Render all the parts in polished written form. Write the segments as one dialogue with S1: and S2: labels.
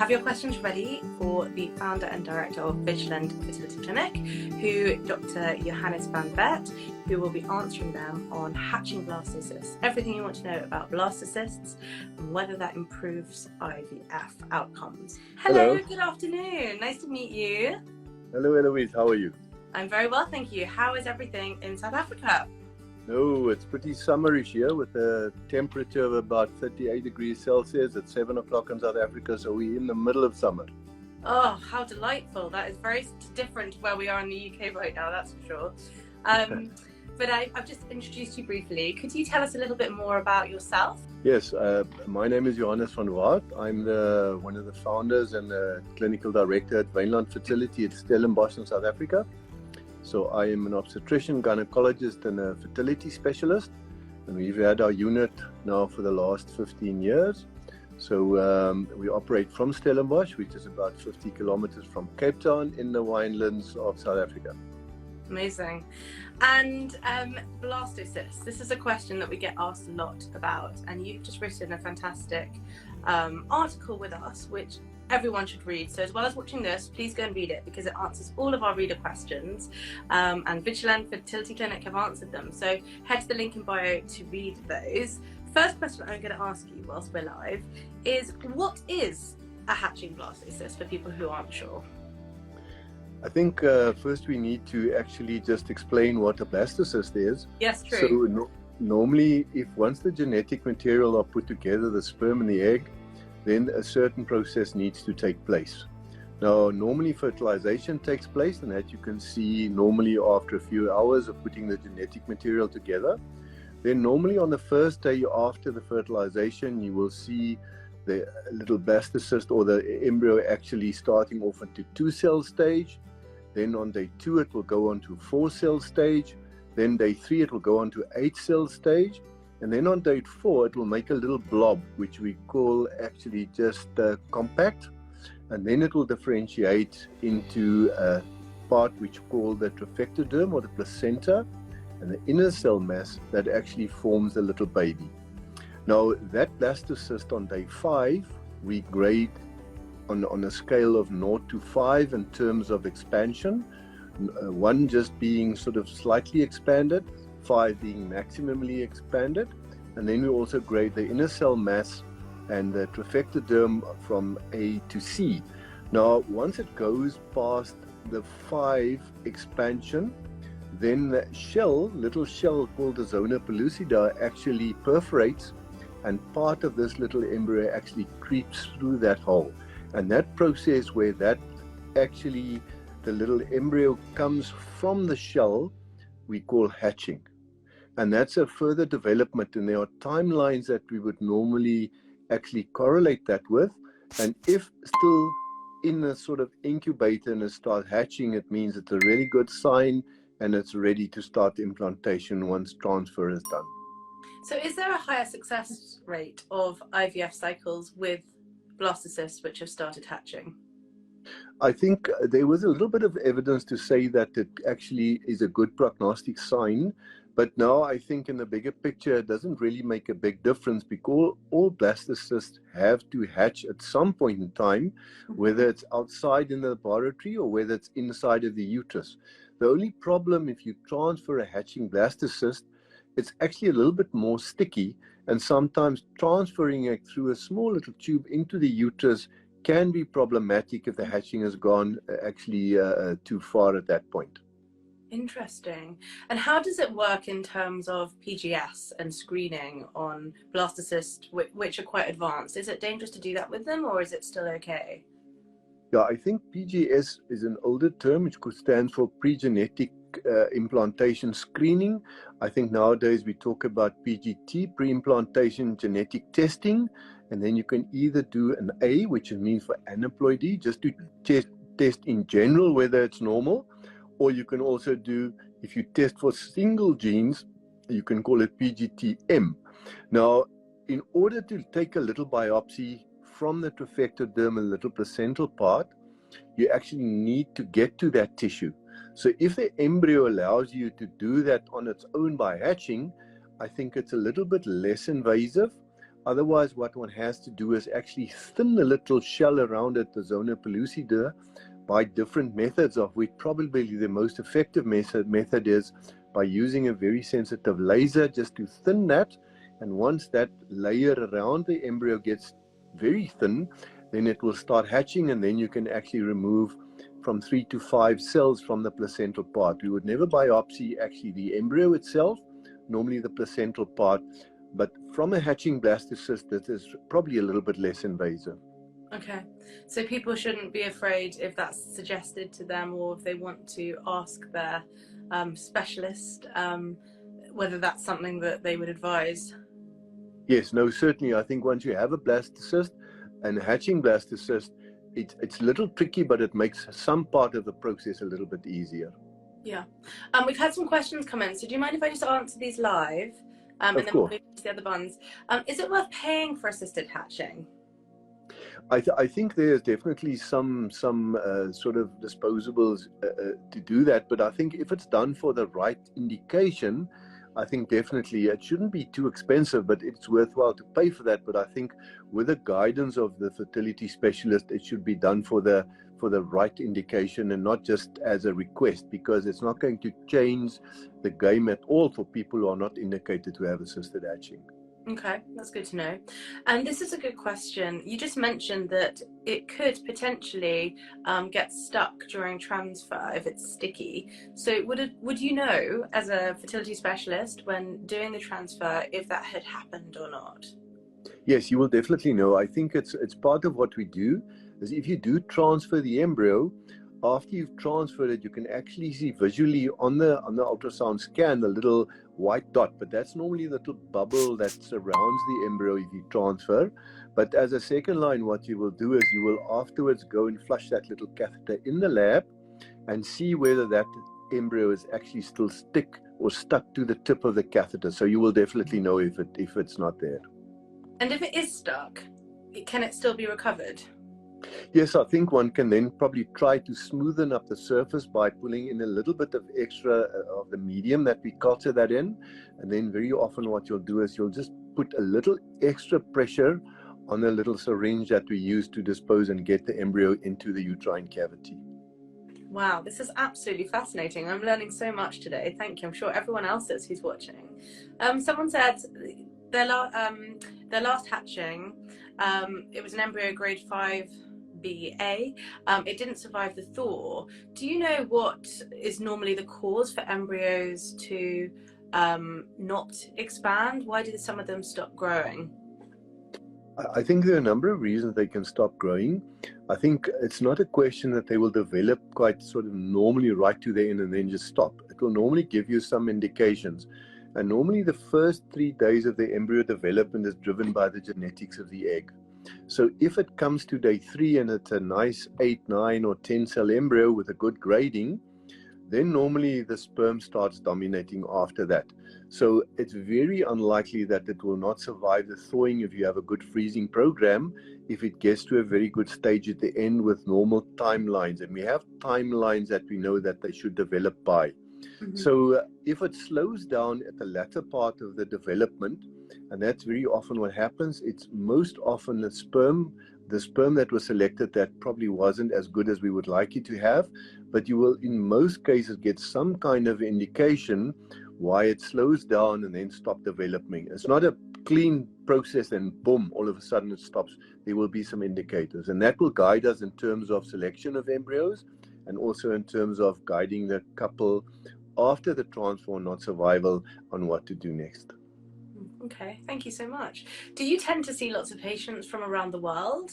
S1: have your questions ready for the founder and director of Wijnland Fertility Clinic, Dr. Johannes van Waart, who will be answering them on hatching blastocysts, everything you want to know about blastocysts and whether that improves IVF outcomes. Hello, good afternoon. Nice to meet you.
S2: Hello, Eloise. How are you?
S1: I'm very well, thank you. How is everything in South Africa?
S2: No, it's pretty summerish here with a temperature of about 38 degrees Celsius at 7 o'clock in South Africa, so we're in the middle of summer.
S1: Oh, how delightful. That is very different to where we are in the UK right now, that's for sure. But I've just introduced you briefly. Could you tell us a little bit more about yourself?
S2: Yes, my name is Johannes van Waart. I'm one of the founders and the clinical director at Wijnland Fertility at Stellenbosch in South Africa. So I am an obstetrician, gynecologist and a fertility specialist, and we've had our unit now for the last 15 years. So we operate from Stellenbosch, which is about 50 kilometers from Cape Town in the winelands of South Africa.
S1: Amazing. And blastocysts, this is a question that we get asked a lot about, and you've just written a fantastic article with us, which everyone should read. So as well as watching this, please go and read it because it answers all of our reader questions, and Wijnland Fertility Clinic have answered them. So head to the link in bio to read those. First question I'm going to ask you whilst we're live is, what is a hatching blastocyst for people who aren't sure?
S2: I think first we need to actually just explain what a blastocyst is.
S1: Yes, true.
S2: So normally, if once the genetic material are put together, the sperm and the egg, then a certain process needs to take place. Now, normally fertilization takes place, and that you can see normally after a few hours of putting the genetic material together. Then normally on the first day after the fertilization, you will see the little blastocyst or the embryo actually starting off into 2-cell stage. Then on day 2, it will go on to 4-cell stage. Then day 3, it will go on to 8-cell stage. And then on day 4, it will make a little blob, which we call actually just compact. And then it will differentiate into a part which we call the trophectoderm or the placenta, and the inner cell mass that actually forms the little baby. Now, that blastocyst on day 5, we grade on a scale of 0 to 5 in terms of expansion. 1 just being sort of slightly expanded, 5 being maximally expanded, and then we also grade the inner cell mass and the trophectoderm from A to C. Now, once it goes past the 5 expansion, then the shell, little shell called the zona pellucida, actually perforates, and part of this little embryo actually creeps through that hole. And that process where that actually, the little embryo comes from the shell, we call hatching. And that's a further development, and there are timelines that we would normally actually correlate that with. And if still in a sort of incubator and it starts hatching, it means it's a really good sign and it's ready to start implantation once transfer is done.
S1: So is there a higher success rate of IVF cycles with blastocysts which have started hatching?
S2: I think there was a little bit of evidence to say that it actually is a good prognostic sign, but now I think in the bigger picture it doesn't really make a big difference because all blastocysts have to hatch at some point in time, whether it's outside in the laboratory or whether it's inside of the uterus. The only problem if you transfer a hatching blastocyst, it's actually a little bit more sticky, and sometimes transferring it through a small little tube into the uterus can be problematic if the hatching has gone actually too far at that point.
S1: Interesting. And how does it work in terms of PGS and screening on blastocysts, which are quite advanced? Is it dangerous to do that with them, or is it still okay?
S2: Yeah, I think PGS is an older term which could stand for pregenetic implantation screening. I think nowadays we talk about PGT, pre-implantation genetic testing, and then you can either do an A, which means for aneuploidy, just to test in general whether it's normal, or you can also do, if you test for single genes, you can call it PGT-M. Now, in order to take a little biopsy from the trophectoderm, a little placental part, you actually need to get to that tissue. So if the embryo allows you to do that on its own by hatching, I think it's a little bit less invasive. Otherwise, what one has to do is actually thin the little shell around it, the zona pellucida, by different methods, of which probably the most effective method is by using a very sensitive laser just to thin that. And once that layer around the embryo gets very thin, then it will start hatching, and then you can actually remove from 3 to 5 cells from the placental part. We would never biopsy actually the embryo itself, normally the placental part, but from a hatching blastocyst, that is probably a little bit less invasive.
S1: Okay, so people shouldn't be afraid if that's suggested to them, or if they want to ask their specialist whether that's something that they would advise.
S2: Yes, no, certainly. I think once you have a blastocyst and a hatching blastocyst, it's a little tricky, but it makes some part of the process a little bit easier.
S1: Yeah. We've had some questions come in, so do you mind if I just answer these live? And then we'll move to the other ones. Is it worth paying for assisted hatching?
S2: I think there's definitely some sort of disposables to do that, but I think if it's done for the right indication, I think definitely it shouldn't be too expensive, but it's worthwhile to pay for that. But I think with the guidance of the fertility specialist, it should be done for the right indication and not just as a request, because it's not going to change the game at all for people who are not indicated to have assisted hatching.
S1: Okay, that's good to know. And this is a good question. You just mentioned that it could potentially get stuck during transfer if it's sticky. So would you know, as a fertility specialist, when doing the transfer, if that had happened or not?
S2: Yes, you will definitely know. I think it's part of what we do, is if you do transfer the embryo, after you've transferred it, you can actually see visually on the ultrasound scan the little white dot, but that's normally the little bubble that surrounds the embryo if you transfer. But as a second line, what you will do is you will afterwards go and flush that little catheter in the lab and see whether that embryo is actually still stuck to the tip of the catheter. So you will definitely know if it's not there.
S1: And if it is stuck, can it still be recovered?
S2: Yes, I think one can then probably try to smoothen up the surface by pulling in a little bit of extra of the medium that we culture that in. And then very often what you'll do is you'll just put a little extra pressure on the little syringe that we use to dispose and get the embryo into the uterine cavity.
S1: Wow, this is absolutely fascinating. I'm learning so much today. Thank you. I'm sure everyone else is who's watching. Someone said their last hatching, it was an embryo grade 5. It didn't survive the thaw. Do you know what is normally the cause for embryos to not expand? Why do some of them stop growing?
S2: I think there are a number of reasons they can stop growing. I think it's not a question that they will develop quite sort of normally right to the end and then just stop. It will normally give you some indications. And normally the first 3 days of the embryo development is driven by the genetics of the egg. So if it comes to day 3 and it's a nice 8, 9 or 10 cell embryo with a good grading, then normally the sperm starts dominating after that. So it's very unlikely that it will not survive the thawing if you have a good freezing program, if it gets to a very good stage at the end with normal timelines. And we have timelines that we know that they should develop by. Mm-hmm. So if it slows down at the latter part of the development, and that's very often what happens, it's most often the sperm that was selected that probably wasn't as good as we would like it to have, but you will in most cases get some kind of indication why it slows down and then stop developing. It's not a clean process and boom, all of a sudden it stops. There will be some indicators, and that will guide us in terms of selection of embryos and also in terms of guiding the couple after the transfer, not survival, on what to do next.
S1: Okay, thank you so much. Do you tend to see lots of patients from around the world?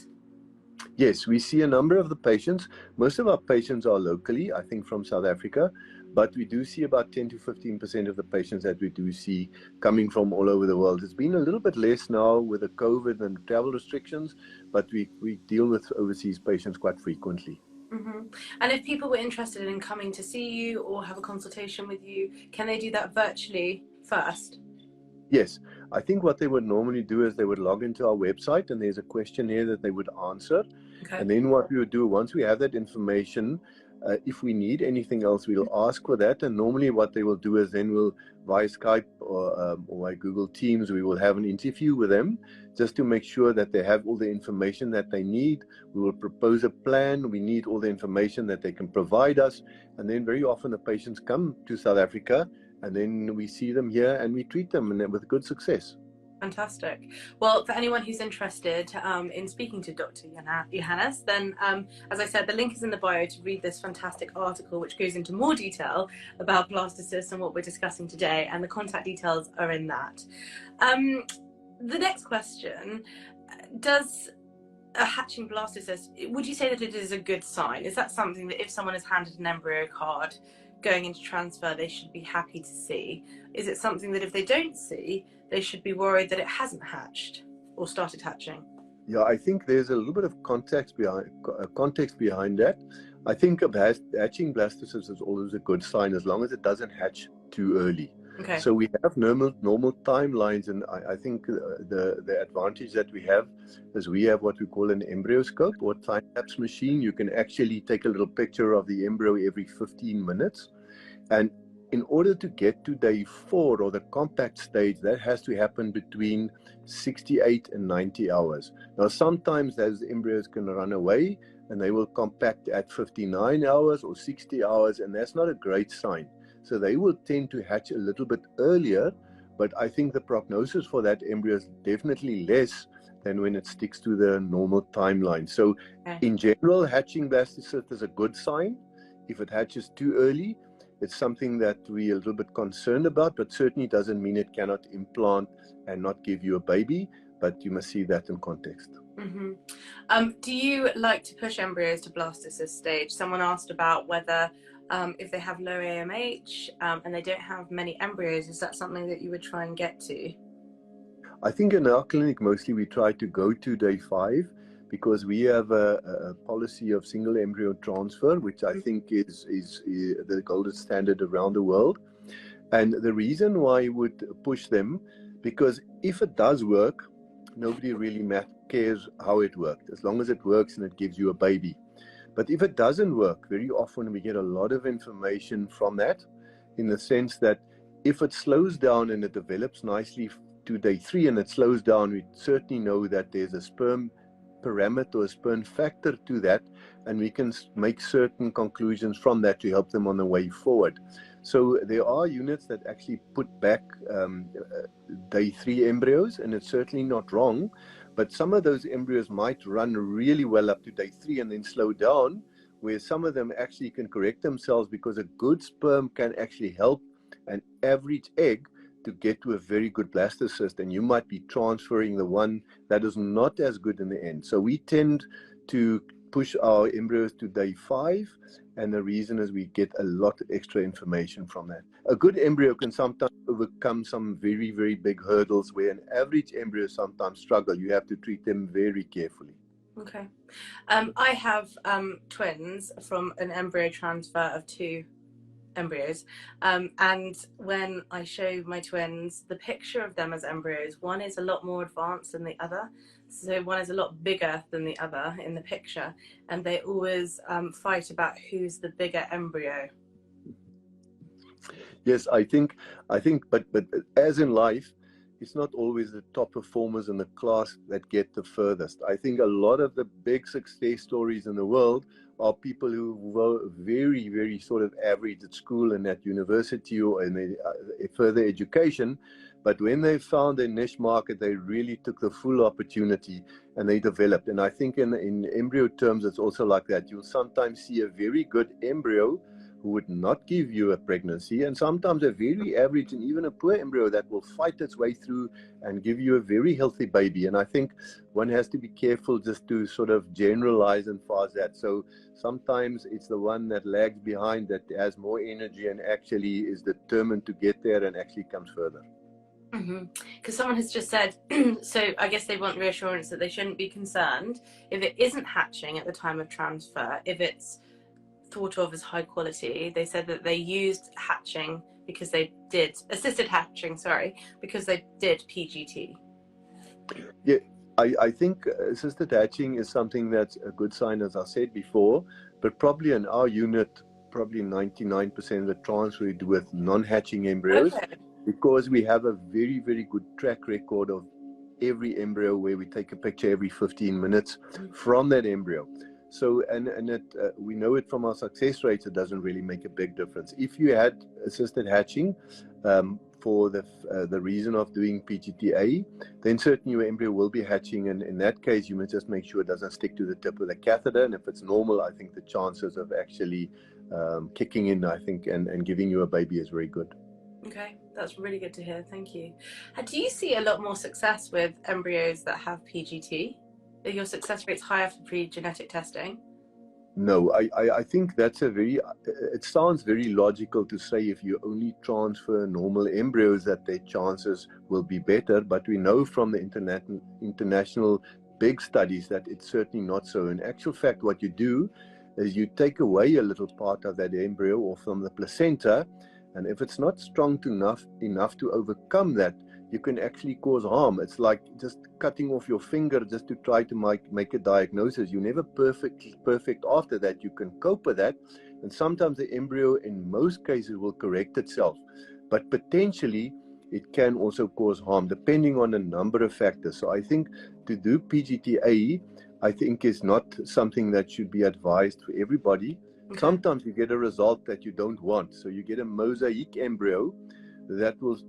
S2: Yes, we see a number of the patients. Most of our patients are locally, I think from South Africa, but we do see about 10 to 15% of the patients that we do see coming from all over the world. It's been a little bit less now with the COVID and travel restrictions, but we deal with overseas patients quite frequently.
S1: Mm-hmm. And if people were interested in coming to see you or have a consultation with you, can they do that virtually first?
S2: Yes, I think what they would normally do is they would log into our website and there's a questionnaire that they would answer. Okay. And then what we would do, once we have that information, If we need anything else, we'll ask for that. And normally what they will do is then we'll, via Skype or by Google Teams, we will have an interview with them just to make sure that they have all the information that they need. We will propose a plan. We need all the information that they can provide us. And then very often the patients come to South Africa, and then we see them here and we treat them, and with good success.
S1: Fantastic. Well, for anyone who's interested in speaking to Dr. Johannes, then as I said, the link is in the bio to read this fantastic article which goes into more detail about blastocysts and what we're discussing today, and the contact details are in that. The next question, does a hatching blastocyst, would you say that it is a good sign? Is that something that if someone is handed an embryo card going into transfer, they should be happy to see? Is it something that if they don't see, they should be worried that it hasn't hatched or started hatching?
S2: Yeah, I think there's a little bit of context behind that. I think hatching blastocysts is always a good sign as long as it doesn't hatch too early.
S1: Okay.
S2: So we have normal timelines, and I think the advantage that we have is we have what we call an embryoscope or time-lapse machine. You can actually take a little picture of the embryo every 15 minutes. And in order to get to day 4 or the compact stage, that has to happen between 68 and 90 hours. Now, sometimes those embryos can run away and they will compact at 59 hours or 60 hours, and that's not a great sign. So they will tend to hatch a little bit earlier, but I think the prognosis for that embryo is definitely less than when it sticks to the normal timeline. So in general, hatching blastocyst is a good sign. If it hatches too early, it's something that we're a little bit concerned about, but certainly doesn't mean it cannot implant and not give you a baby, but you must see that in context.
S1: Mm-hmm. Do you like to push embryos to blastocyst stage? Someone asked about whether if they have low AMH and they don't have many embryos, is that something that you would try and get to?
S2: I think in our clinic, mostly we try to go to day 5, because we have a policy of single embryo transfer, which I think is the gold standard around the world. And the reason why I would push them, because if it does work, nobody really cares how it worked, as long as it works and it gives you a baby. But if it doesn't work, very often we get a lot of information from that, in the sense that if it slows down and it develops nicely to day 3 and it slows down, we certainly know that there's a sperm parameter or a sperm factor to that, and we can make certain conclusions from that to help them on the way forward. So there are units that actually put back day 3 embryos, and it's certainly not wrong, but some of those embryos might run really well up to day 3 and then slow down, where some of them actually can correct themselves, because a good sperm can actually help an average egg to get to a very good blastocyst, and you might be transferring the one that is not as good in the end. So we tend to push our embryos to day 5, and the reason is we get a lot of extra information from that. A good embryo can sometimes overcome some very, very big hurdles, where an average embryo sometimes struggle. You have to treat them very carefully.
S1: Okay. I have twins from an embryo transfer of 2 embryos, and when I show my twins the picture of them as embryos, one is a lot more advanced than the other, so one is a lot bigger than the other in the picture, and they always fight about who's the bigger embryo.
S2: Yes, I think, but as in life, it's not always the top performers in the class that get the furthest. I think a lot of the big success stories in the world are people who were very, very sort of average at school and at university or in further education, but when they found their niche market, they really took the full opportunity and they developed. And I think in embryo terms, it's also like that. You'll sometimes see a very good embryo who would not give you a pregnancy, and sometimes a very average and even a poor embryo that will fight its way through and give you a very healthy baby. And I think one has to be careful just to sort of generalize and fast that. So sometimes it's the one that lags behind that has more energy and actually is determined to get there and actually comes further.
S1: Because someone has just said, so I guess they want reassurance that they shouldn't be concerned if it isn't hatching at the time of transfer, if it's thought of as high quality. They said that they used hatching because they did assisted hatching, because they did PGT.
S2: Yeah, I think assisted hatching is something that's a good sign, as I said before, but probably in our unit, probably 99% of the transfer we do with non-hatching embryos,
S1: Okay.
S2: because we have a very, very good track record of every embryo where we take a picture every 15 minutes from that embryo. So, we know it from our success rates, it doesn't really make a big difference. If you had assisted hatching for the reason of doing PGTA, then certainly your embryo will be hatching, and in that case, you must just make sure it doesn't stick to the tip of the catheter. And if it's normal, I think the chances of actually kicking in, I think, and giving you a baby is very good.
S1: Okay, that's really good to hear. Thank you. Do you see a lot more success with embryos that have PGT? Are your success rates higher for pregenetic testing?
S2: No, I think that's it sounds very logical to say if you only transfer normal embryos that their chances will be better, but we know from the international big studies that it's certainly not so. In actual fact, what you do is you take away a little part of that embryo or from the placenta, and if it's not strong enough to overcome that, you can actually cause harm. It's like just cutting off your finger just to try to make a diagnosis. You're never perfect after that. You can cope with that, and sometimes the embryo in most cases will correct itself, but potentially it can also cause harm depending on a number of factors. So I think to do PGTA, I think is not something that should be advised for everybody. Okay. Sometimes you get a result that you don't want. So you get a mosaic embryo that will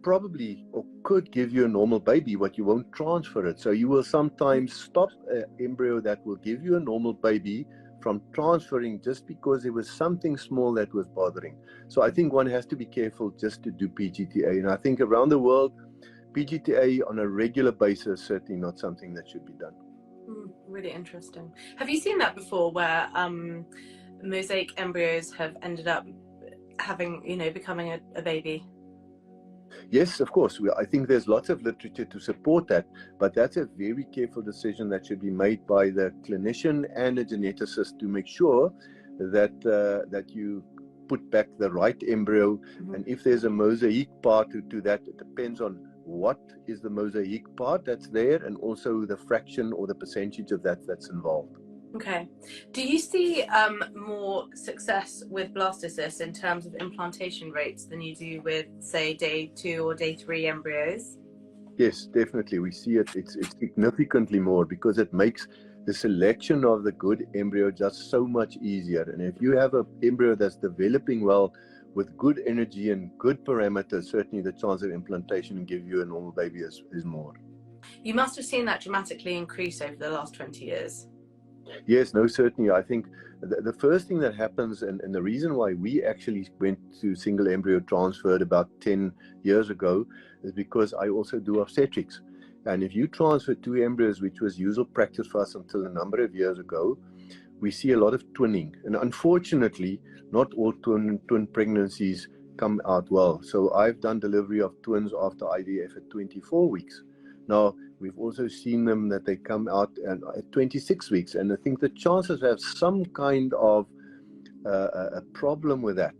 S2: probably or could give you a normal baby, but you won't transfer it. So you will sometimes stop an embryo that will give you a normal baby from transferring just because there was something small that was bothering. So I think one has to be careful just to do PGTA. And I think around the world, PGTA on a regular basis is certainly not something that should be done.
S1: Really interesting. Have you seen that before where mosaic embryos have ended up having, becoming a baby?
S2: Yes, of course. I think there's lots of literature to support that, but that's a very careful decision that should be made by the clinician and a geneticist to make sure that you put back the right embryo. Mm-hmm. And if there's a mosaic part to that, it depends on what is the mosaic part that's there and also the fraction or the percentage of that's involved.
S1: Okay. Do you see more success with blastocysts in terms of implantation rates than you do with, say, day 2 or day 3 embryos?
S2: Yes, definitely. We see it's significantly more because it makes the selection of the good embryo just so much easier. And if you have an embryo that's developing well with good energy and good parameters, certainly the chance of implantation and give you a normal baby is more.
S1: You must have seen that dramatically increase over the last 20 years.
S2: Yes, no, certainly. I think the first thing that happens, and the reason why we actually went to single embryo transfer about 10 years ago, is because I also do obstetrics. And if you transfer 2 embryos, which was usual practice for us until a number of years ago, we see a lot of twinning. And unfortunately, not all twin pregnancies come out well. So I've done delivery of twins after IVF at 24 weeks. Now, we've also seen them that they come out at 26 weeks. And I think the chances have some kind of a problem with that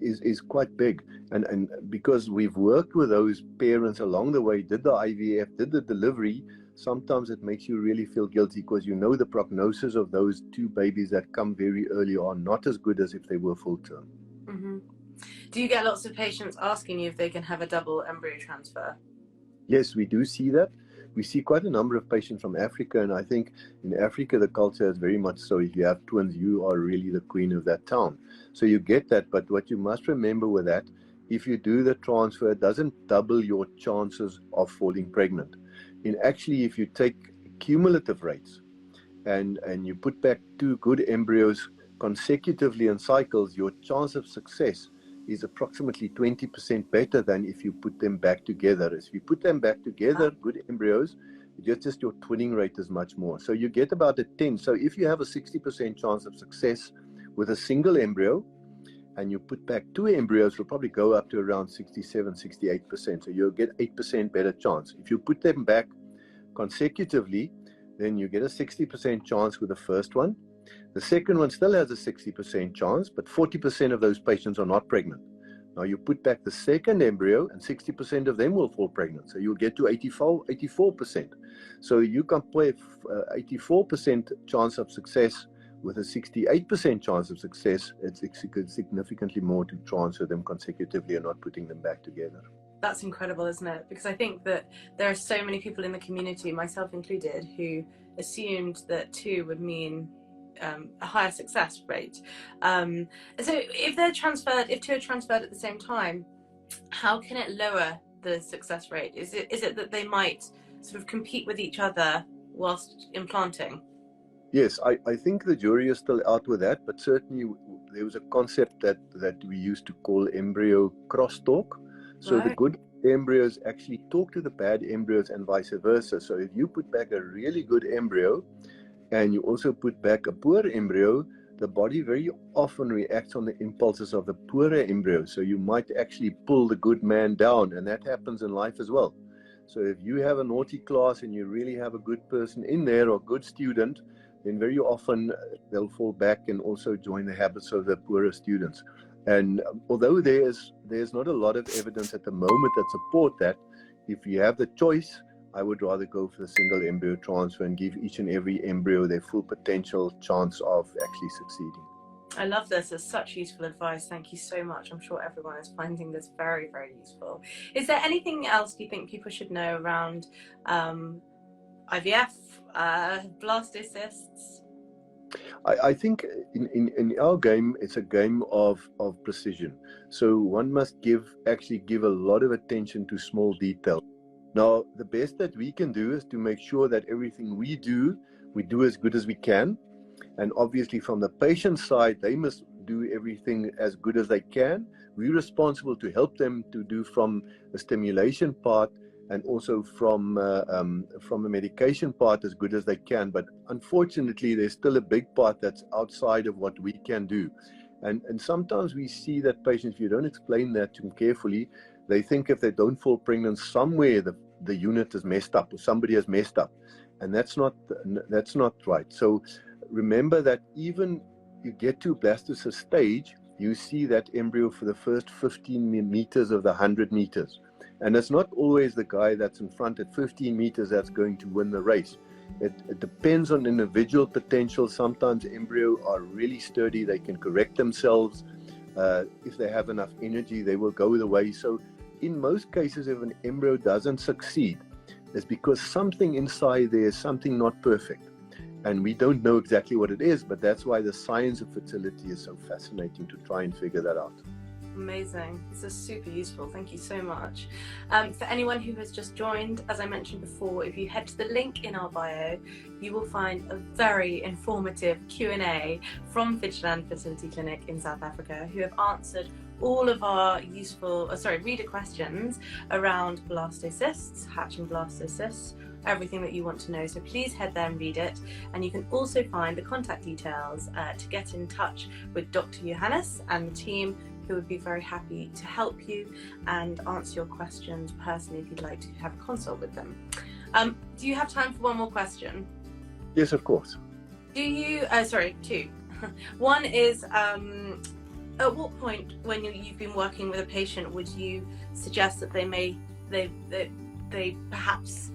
S2: is quite big. And because we've worked with those parents along the way, did the IVF, did the delivery, sometimes it makes you really feel guilty because you know the prognosis of those 2 babies that come very early are not as good as if they were full term.
S1: Mm-hmm. Do you get lots of patients asking you if they can have a double embryo transfer?
S2: Yes, we do see that. We see quite a number of patients from Africa, and I think in Africa the culture is very much so. If you have twins, you are really the queen of that town. So you get that, but what you must remember with that, if you do the transfer, it doesn't double your chances of falling pregnant. Actually, if you take cumulative rates and you put back 2 good embryos consecutively in cycles, your chance of success is approximately 20% better than if you put them back together. If you put them back together, good embryos, just your twinning rate is much more. So you get about a 10. So if you have a 60% chance of success with a single embryo, and you put back 2 embryos, will probably go up to around 67, 68%. So you'll get 8% better chance. If you put them back consecutively, then you get a 60% chance with the first one. The second one still has a 60% chance, but 40% of those patients are not pregnant. Now you put back the second embryo and 60% of them will fall pregnant. So you'll get to 84%. So you compare 84% chance of success with a 68% chance of success. It's significantly more to transfer them consecutively and not putting them back together.
S1: That's incredible, isn't it? Because I think that there are so many people in the community, myself included, who assumed that 2 would mean a higher success rate. So if 2 are transferred at the same time, how can it lower the success rate? Is it that they might sort of compete with each other whilst implanting?
S2: Yes, I think the jury is still out with that, but certainly there was a concept that we used to call embryo crosstalk. So
S1: right.
S2: The good embryos actually talk to the bad embryos and vice versa. So if you put back a really good embryo and you also put back a poor embryo, the body very often reacts on the impulses of the poorer embryo. So you might actually pull the good man down, and that happens in life as well. So if you have a naughty class and you really have a good person in there or good student, then very often they'll fall back and also join the habits of the poorer students. And although there's not a lot of evidence at the moment that support that, if you have the choice, I would rather go for the single embryo transfer and give each and every embryo their full potential chance of actually succeeding.
S1: I love this. It's such useful advice. Thank you so much. I'm sure everyone is finding this very, very useful. Is there anything else you think people should know around IVF, blastocysts?
S2: I think in our game, it's a game of precision. So one must actually give a lot of attention to small details. Now, the best that we can do is to make sure that everything we do as good as we can. And obviously from the patient side, they must do everything as good as they can. We're responsible to help them to do from the stimulation part and also from the medication part as good as they can. But unfortunately, there's still a big part that's outside of what we can do. And sometimes we see that patients, if you don't explain that to them carefully, they think if they don't fall pregnant somewhere, the unit is messed up or somebody has messed up. And that's not right. So remember that even you get to blastocyst stage, you see that embryo for the first 15 meters of the 100 meters. And it's not always the guy that's in front at 15 meters that's going to win the race. It depends on individual potential. Sometimes embryo are really sturdy. They can correct themselves. If they have enough energy, they will go the way. So in most cases, if an embryo doesn't succeed, it's because something inside there is something not perfect. And we don't know exactly what it is, but that's why the science of fertility is so fascinating to try and figure that out.
S1: Amazing. This is super useful. Thank you so much. For anyone who has just joined, as I mentioned before, if you head to the link in our bio, you will find a very informative Q&A from Wijnland Fertility Clinic in South Africa, who have answered all of our reader questions around blastocysts, hatching blastocysts, everything that you want to know. So please head there and read it. And you can also find the contact details to get in touch with Dr. Johannes and the team, who would be very happy to help you and answer your questions personally if you'd like to have a consult with them. Do you have time for one more question?
S2: Yes, of course.
S1: Two. One is, at what point when you've been working with a patient would you suggest that they perhaps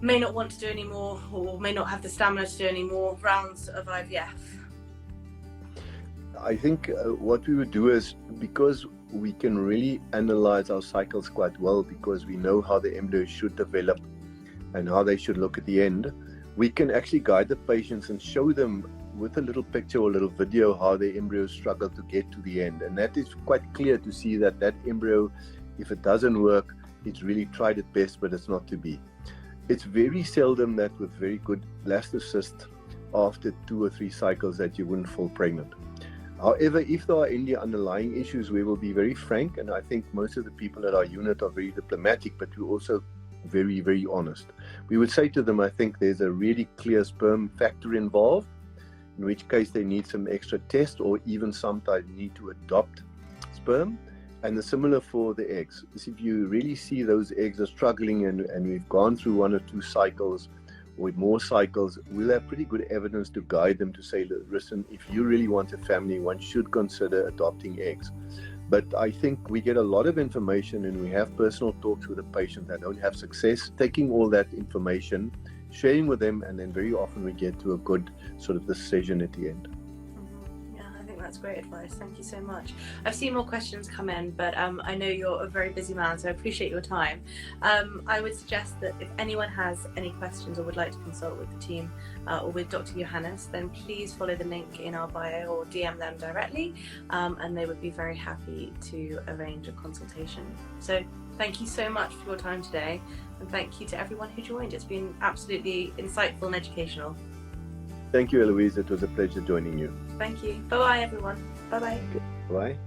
S1: may not want to do any more or may not have the stamina to do any more rounds of IVF?
S2: I think what we would do is, because we can really analyze our cycles quite well, because we know how the embryo should develop and how they should look at the end, we can actually guide the patients and show them with a little picture or a little video how the embryos struggle to get to the end. And that is quite clear to see that embryo, if it doesn't work, it's really tried its best, but it's not to be. It's very seldom that with very good blastocysts, after 2 or 3 cycles, that you wouldn't fall pregnant. However, if there are any underlying issues, we will be very frank, and I think most of the people at our unit are very diplomatic, but we're also very, very honest. We would say to them, I think there's a really clear sperm factor involved, in which case they need some extra test or even sometimes need to adopt sperm. And the similar for the eggs. If you really see those eggs are struggling and we've gone through 1 or 2 cycles, with more cycles, we'll have pretty good evidence to guide them to say, listen, if you really want a family, one should consider adopting eggs. But I think we get a lot of information, and we have personal talks with the patient that don't have success, taking all that information, sharing with them, and then very often we get to a good sort of decision at the end.
S1: Yeah, I think that's great advice. Thank you so much. I've seen more questions come in, but I know you're a very busy man, so I appreciate your time. I would suggest that if anyone has any questions or would like to consult with the team or with Dr. Johannes, then please follow the link in our bio or DM them directly, and they would be very happy to arrange a consultation. So thank you so much for your time today, and thank you to everyone who joined. It's been absolutely insightful and educational.
S2: Thank you, Eloise. It was a pleasure joining you.
S1: Thank you. Bye-bye, everyone. Bye-bye.
S2: Bye.